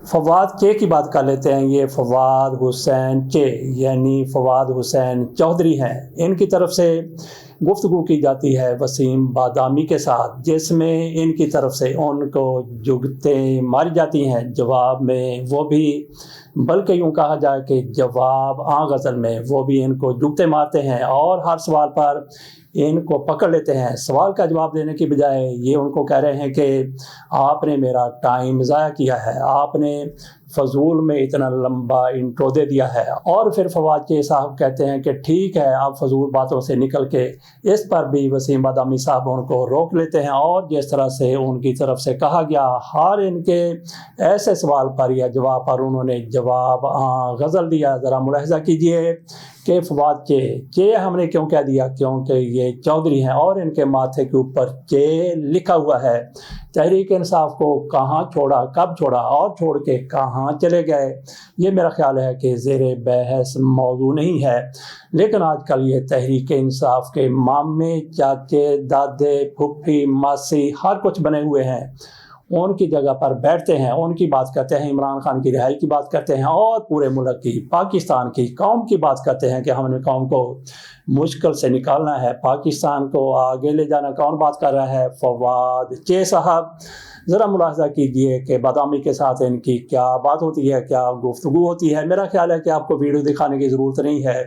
فواد کے کی بات کر لیتے ہیں. یہ فواد حسین کے یعنی فواد حسین چودھری ہیں. ان کی طرف سے گفتگو کی جاتی ہے وسیم بادامی کے ساتھ، جس میں ان کی طرف سے ان کو جگتیں ماری جاتی ہیں جواب میں. وہ بھی بلکہ یوں کہا جائے کہ جواب غزل میں وہ بھی ان کو جگتے مارتے ہیں اور ہر سوال پر ان کو پکڑ لیتے ہیں. سوال کا جواب دینے کی بجائے یہ ان کو کہہ رہے ہیں کہ آپ نے میرا ٹائم ضائع کیا ہے، آپ نے فضول میں اتنا لمبا انٹرو دے دیا ہے. اور پھر فواد کے صاحب کہتے ہیں کہ ٹھیک ہے، آپ فضول باتوں سے نکل کے. اس پر بھی وسیم بادامی صاحب ان کو روک لیتے ہیں اور جس طرح سے ان کی طرف سے کہا گیا ہر ان کے ایسے سوال پر یا جواب پر انہوں نے جواب غزل دیا. ذرا ملاحظہ کیجئے کہ فواد کے ہم نے کیوں کہہ دیا، کیونکہ یہ چودھری ہیں اور ان کے ماتھے کے اوپر کے لکھا ہوا ہے. تحریک انصاف کو کہاں چھوڑا، کب چھوڑا اور چھوڑ کے کہاں چلے گئے، یہ میرا خیال ہے کہ زیر بحث موضوع نہیں ہے. لیکن آج کل یہ تحریک انصاف کے مامے، چاچے، دادے، پھپھی، ماسی ہر کچھ بنے ہوئے ہیں. ان کی جگہ پر بیٹھتے ہیں، ان کی بات کرتے ہیں، عمران خان کی رہائی کی بات کرتے ہیں اور پورے ملک کی، پاکستان کی قوم کی بات کرتے ہیں کہ ہم نے قوم کو مشکل سے نکالنا ہے، پاکستان کو آگے لے جانا. کون بات کر رہا ہے؟ فواد کے صاحب. ذرا ملاحظہ کیجئے کہ بادامی کے ساتھ ان کی کیا بات ہوتی ہے، کیا گفتگو ہوتی ہے. میرا خیال ہے کہ آپ کو ویڈیو دکھانے کی ضرورت نہیں ہے،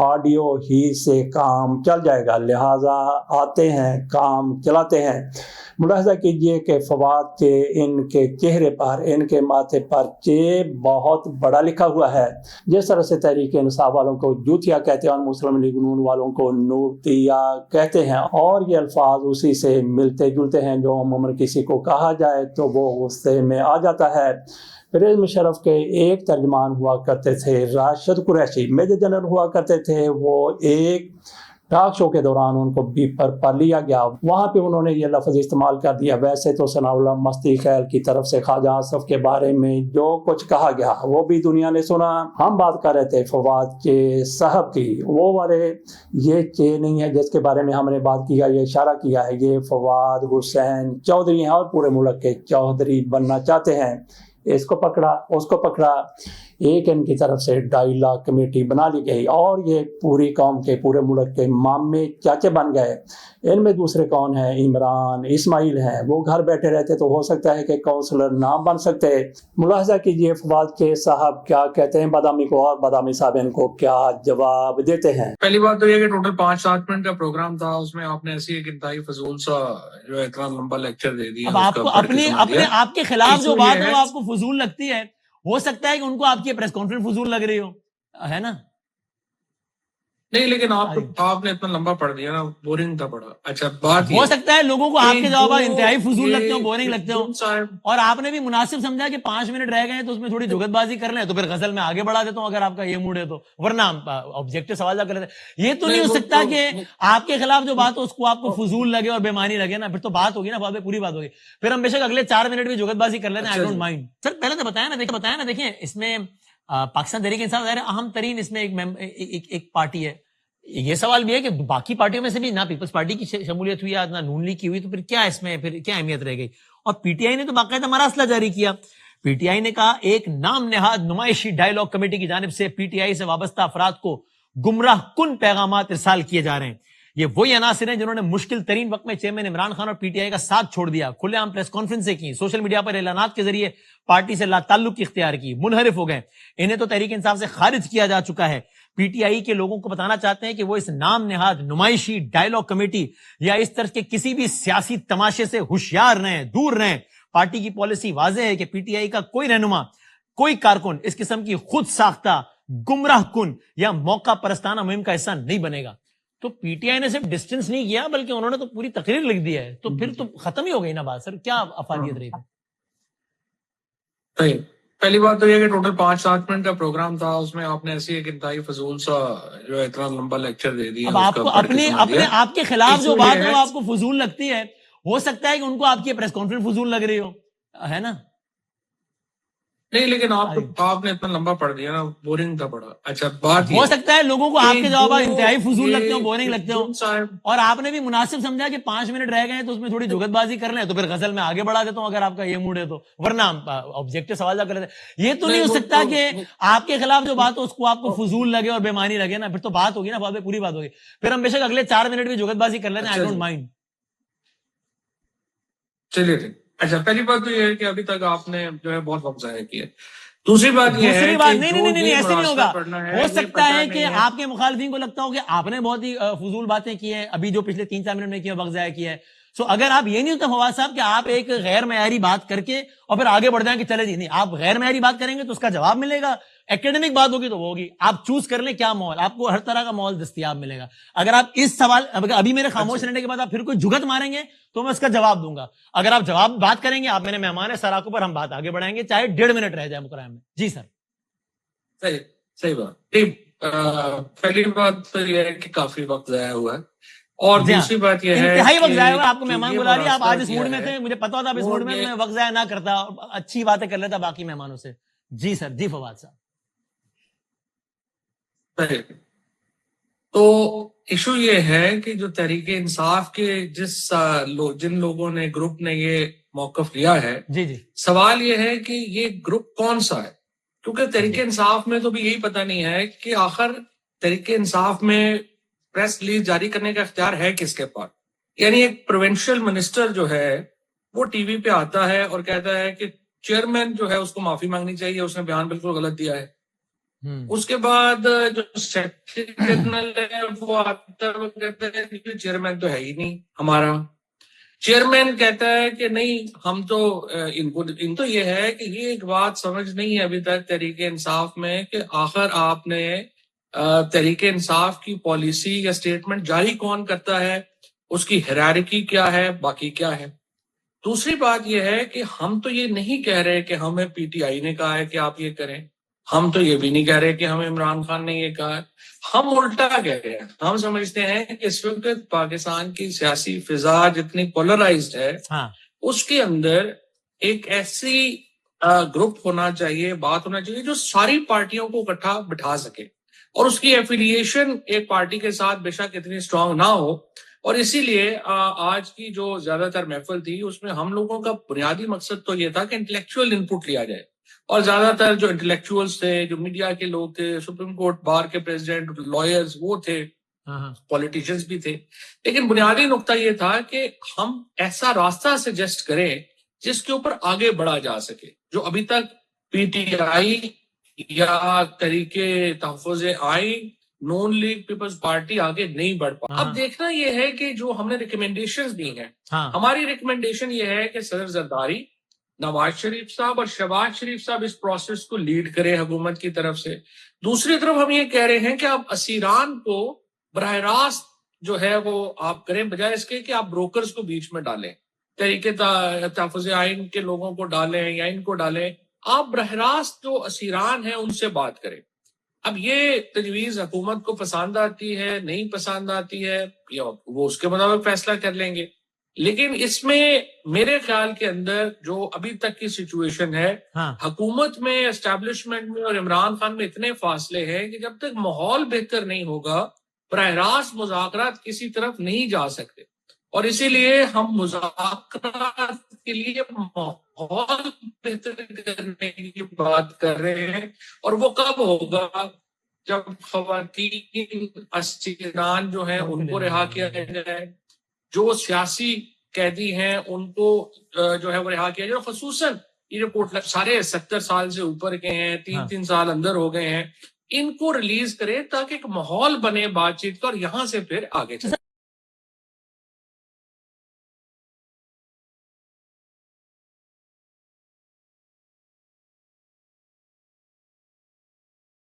آڈیو ہی سے کام چل جائے گا، لہٰذا آتے ہیں کام چلاتے ہیں. ملاحظہ کیجئے کہ فواد کے ان کے چہرے پر، ان کے ماتھے پر چے بہت بڑا لکھا ہوا ہے. جس طرح سے تحریک انصاف والوں کو جوتیا کہتے ہیں اور مسلم لیگ نون والوں کو نورتیا کہتے ہیں، اور یہ الفاظ اسی سے ملتے جلتے ہیں جو عموماً کسی کو کہا جائے تو وہ غصے میں آ جاتا ہے. پرویز مشرف کے ایک ترجمان ہوا کرتے تھے راشد قریشی، میجر جنرل ہوا کرتے تھے. وہ ایک ٹاک شو کے دوران ان کو بیپر پر لیا گیا، وہاں پہ انہوں نے یہ لفظ استعمال کر دیا. ویسے تو ثناء اللہ مستی خیل کی طرف سے خواجہ آصف کے بارے میں جو کچھ کہا گیا وہ بھی دنیا نے سنا. ہم بات کر رہے تھے فواد کے صاحب کی، وہ والے یہ چے نہیں ہے جس کے بارے میں ہم نے بات کیا، یہ اشارہ کیا ہے. یہ فواد حسین چودھری ہیں اور پورے ملک کے چودھری بننا چاہتے ہیں. اس کو پکڑا، اس کو پکڑا، ایک ان کی طرف سے ڈائلاگ کمیٹی بنا لی گئی اور یہ پوری قوم کے، پورے ملک کے مامے چاچے بن گئے. ان میں دوسرے کون ہیں؟ عمران اسماعیل ہیں. وہ گھر بیٹھے رہتے تو ہو سکتا ہے کہ کونسلر نہ بن سکتے. ملاحظہ کیجئے فواد کے صاحب کیا کہتے ہیں بادامی کو اور بادامی صاحب ان کو کیا جواب دیتے ہیں. پہلی بات تو یہ کہ ٹوٹل 5-7 منٹ کا پروگرام تھا، اس میں آپ نے ایسی ایک انتہائی فضول سا جو اتنا لمبا لیکچر دے دیا. اب آپ کو اپنے آپ کے خلاف جو بات ہے وہ آپ کو فضول لگتی ہے، ہو سکتا ہے کہ ان کو آپ کی پریس کانفرنس فضول لگ رہی ہو، ہے نا؟ نہیں، لیکن آپ نے اتنا لمبا پڑھ دیا نا، بورنگ تھا پڑھا. اچھا، بات ہو سکتا ہے لوگوں کو آپ کے جوابات انتہائی فضول لگتے ہوں، بورنگ لگتے ہوں، اور آپ نے بھی مناسب سمجھا کہ 5 منٹ رہ گئے تو اس میں تھوڑی جگت بازی کر لیں تو پھر غزل میں آگے بڑھا دیتا ہوں اگر آپ کا یہ موڈ ہے تو، ورنہ آبجیکٹو سوال کر لیتے. یہ تو نہیں ہو سکتا کہ آپ کے خلاف جو بات ہو اس کو آپ کو فضول لگے اور بے معنی لگے نا، پھر تو بات ہوگی نا، بات پوری بات ہوگی. پھر ہم بے شک اگلے 4 منٹ بھی جگت بازی کر لیتے ہیں، آئی ڈونٹ مائنڈ. سر پہلے تو بتایا نا، دیکھیں اس میں پاکستان تحریک انصاف اہم ترین اس میں ایک پارٹی ہے. یہ سوال بھی ہے کہ باقی پارٹیوں میں سے بھی نہ پیپلز پارٹی کی شمولیت ہوئی نہ نون لیگ کی ہوئی، تو پھر کیا اس میں پھر کیا اہمیت رہ گئی. اور پی ٹی آئی نے تو باقاعدہ مراسلہ جاری کیا. پی ٹی آئی نے کہا ایک نام نہاد نمائشی ڈائیلاگ کمیٹی کی جانب سے پی ٹی آئی سے وابستہ افراد کو گمراہ کن پیغامات ارسال کیے جا رہے ہیں. یہ وہی عناصر ہیں جنہوں نے مشکل ترین وقت میں چیئرمین عمران خان اور پی ٹی آئی کا ساتھ چھوڑ دیا، کھلے عام پریس کانفرنسیں کی، سوشل میڈیا پر اعلانات کے ذریعے پارٹی سے لا تعلق اختیار کی، منحرف ہو گئے. انہیں تو تحریک انصاف سے خارج کیا جا چکا ہے. پی ٹی آئی کے لوگوں کو بتانا چاہتے ہیں کہ وہ اس نام نہاد نمائشی ڈائیلاگ کمیٹی یا اس طرح کے کسی بھی سیاسی تماشے سے ہوشیار رہیں، دور رہیں. پارٹی کی پالیسی واضح ہے کہ پی ٹی آئی کا کوئی رہنما، کوئی کارکن اس قسم کی خود ساختہ گمراہ کن یا موقع پرستانہ مہم کا حصہ نہیں بنے گا. تو پی ٹی آئی نے صرف ڈسٹنس نہیں کیا بلکہ انہوں نے تو پوری تقریر لکھ دی ہے، تو پھر تو ختم ہی ہو گئی نا بات. سر کیا افادیت رہی گی؟ پہلی بات تو یہ کہ ٹوٹل 5-7 منٹ کا پروگرام تھا، اس میں آپ نے ایسی ایک انتہائی فضول سا جو اتنا لمبا لیکچر دے دیا. اب آپ کو اپنے آپ کے خلاف جو بات ہے وہ آپ کو فضول لگتی ہے، ہو سکتا ہے کہ ان کو آپ کی پریس کانفرنس فضول لگ رہی ہو، ہے نا؟ نہیں لیکن آپ نے اتنا لمبا پڑھ دیا نا, بورنگ تھا بڑا. اچھا بات ہو سکتا ہے لوگوں کو آپ کے جواب انتہائی فضول لگتے ہوں, بورنگ لگتے ہوں, اور آپ نے بھی مناسب سمجھا کہ 5 منٹ رہ گئے تو اس میں تھوڑی جگت بازی کر لیں, تو پھر غزل میں آگے بڑھا دیتا ہوں اگر آپ کا یہ موڈ ہے تو, ورنہ آبجیکٹو سوال کر لیتے. یہ تو نہیں ہو سکتا کہ آپ کے خلاف جو بات ہو اس کو آپ کو فضول لگے اور بے معنی لگے نا, پھر تو بات ہوگی نا, بات پوری بات ہوگی. پھر ہم بے شک اگلے 4 منٹ بھی جگت بازی کر لیتے ہیں, آئی ڈونٹ مائنڈ. چلیے ٹھیک. اچھا پہلی بات تو یہ ہے کہ ابھی تک آپ نے جو ہے بہت وقت ضائع کیا. دوسری بات یہ ہے کہ نہیں ایسے نہیں ہوگا. ہو سکتا ہے کہ آپ آپ کے مخالفین کو لگتا ہو کہ آپ نے بہت ہی فضول باتیں کی ہیں ابھی جو پچھلے 3-4 منٹ میں کیا, وقت ضائع کیا ہے. سو اگر آپ یہ نہیں ہوتا فواد صاحب کہ آپ ایک غیر معیاری بات کر کے اور پھر آگے بڑھ جائیں کہ چلے جی نہیں, آپ غیر معیاری بات کریں گے تو اس کا جواب ملے گا, ایکیڈمک بات ہوگی تو وہ ہوگی. آپ چوز کر لیں کیا ماحول, آپ کو ہر طرح کا ماحول دستیاب ملے گا. اگر آپ اس سوال ابھی میرے خاموش رہنے کے بعد آپ پھر کوئی جھگت ماریں گے تو میں اس کا جواب دوں گا. اگر آپ جواب بات کریں گے, آپ میرے مہمان ہیں, سراکوں پر ہم بات آگے بڑھائیں گے چاہے 1.5 منٹ رہ جائے مکرم میں. جی سر. صحیح بات. پہلی بات تو یہ ہے کہ کافی وقت ضائع ہوا ہے, اور دوسری بات یہ ہے انتہائی وقت ضائع ہوا. آپ کو کہ مہمان یہ بلا لیا, آپ آج اس مراسلہ موڈ میں کیا تھے, ہے مجھے پتا تھا آپ اس موڈ میں, میں وقت ضائع نہ کرتا, اچھی باتیں کر لیتا باقی مہمانوں سے. جی سر. جی فواد صاحب. تو ایشو یہ ہے کہ جو تحریک انصاف کے جن لوگوں نے گروپ نے یہ موقف لیا ہے, جی جی, سوال یہ ہے کہ یہ گروپ کون سا ہے, کیونکہ تحریک انصاف میں تو بھی یہی پتہ نہیں ہے کہ آخر تحریک انصاف میں پریس ریلیز جاری کرنے کا اختیار ہے کس کے پاس. یعنی ایک پروونشل منسٹر جو ہے وہ ٹی وی پہ آتا ہے اور کہتا ہے کہ چیئرمین جو ہے اس کو معافی مانگنی چاہیے, اس نے بیان بالکل غلط دیا ہے. اس کے بعد جو سیکرٹری جنرل ہے وہ آتا ہے, وہ کہتا ہے کہ چیئرمین تو ہے ہی نہیں ہمارا. چیئرمین کہتا ہے کہ نہیں ہم تو ان تو یہ ہے کہ یہ ایک بات سمجھ نہیں ہے ابھی تک تحریک انصاف میں کہ آخر آپ نے تحریک انصاف کی پالیسی یا سٹیٹمنٹ جاری کون کرتا ہے, اس کی ہیرارکی کیا ہے, باقی کیا ہے. دوسری بات یہ ہے کہ ہم تو یہ نہیں کہہ رہے کہ ہمیں پی ٹی آئی نے کہا ہے کہ آپ یہ کریں, ہم تو یہ بھی نہیں کہہ رہے کہ ہمیں عمران خان نے یہ کہا ہے. ہم الٹا کہہ رہے ہیں, ہم سمجھتے ہیں کہ اس وقت پاکستان کی سیاسی فضا جتنی پولرائزڈ ہے, اس کے اندر ایک ایسی گروپ ہونا چاہیے, بات ہونا چاہیے جو ساری پارٹیوں کو اکٹھا بٹھا سکے, اور اس کی ایفیلیشن ایک پارٹی کے ساتھ بے شک اتنی اسٹرانگ نہ ہو. اور اسی لیے آج کی جو زیادہ تر محفل تھی اس میں ہم لوگوں کا بنیادی مقصد تو یہ تھا کہ انٹلیکچوئل ان پٹ لیا جائے, اور زیادہ تر جو انٹلیکچوئلز تھے, جو میڈیا کے لوگ تھے, سپریم کورٹ بار کے پریزیڈنٹ, لائرز وہ تھے, پولیٹیشینز بھی تھے. لیکن بنیادی نقطہ یہ تھا کہ ہم ایسا راستہ سجیسٹ کریں جس کے اوپر آگے بڑھا جا سکے, جو ابھی تک پی ٹی آئی یا تحریک تحفظ آئین, نون لیگ پیپلز پارٹی آگے نہیں بڑھ پا. اب دیکھنا یہ ہے کہ جو ہم نے ریکمنڈیشنز دی ہیں, ہماری ریکمنڈیشن یہ ہے کہ صدر زرداری, نواز شریف صاحب اور شہباز شریف صاحب اس پروسیس کو لیڈ کرے حکومت کی طرف سے. دوسری طرف ہم یہ کہہ رہے ہیں کہ آپ اسیران کو براہ راست جو ہے وہ آپ کریں, بجائے اس کے کہ آپ بروکرز کو بیچ میں ڈالیں, تحریک تحفظ آئین کے لوگوں کو ڈالیں یا ان کو ڈالیں. آپ براہ راست جو اسیران ہیں ان سے بات کریں. اب یہ تجویز حکومت کو پسند آتی ہے, نہیں پسند آتی ہے, یا وہ اس کے مطابق فیصلہ کر لیں گے. لیکن اس میں میرے خیال کے اندر جو ابھی تک کی سچویشن ہے, حکومت میں, اسٹیبلشمنٹ میں اور عمران خان میں اتنے فاصلے ہیں کہ جب تک ماحول بہتر نہیں ہوگا براہ راست مذاکرات کسی طرف نہیں جا سکتے. اور اسی لیے ہم مذاکرات کے لیے ماحول بہتر کرنے کی بات کر رہے ہیں, اور وہ کب ہوگا جب خواتین اسیران جو ہیں ان کو رہا کیا جائے, جو سیاسی قیدی ہیں ان کو جو ہے وہ رہا کیا جائے. خصوصاً یہ رپورٹ سارے 70 سال سے اوپر کے ہیں, 3 سال اندر ہو گئے ہیں, ان کو ریلیز کرے تاکہ ایک ماحول بنے بات چیت کا, اور یہاں سے پھر آگے چلے.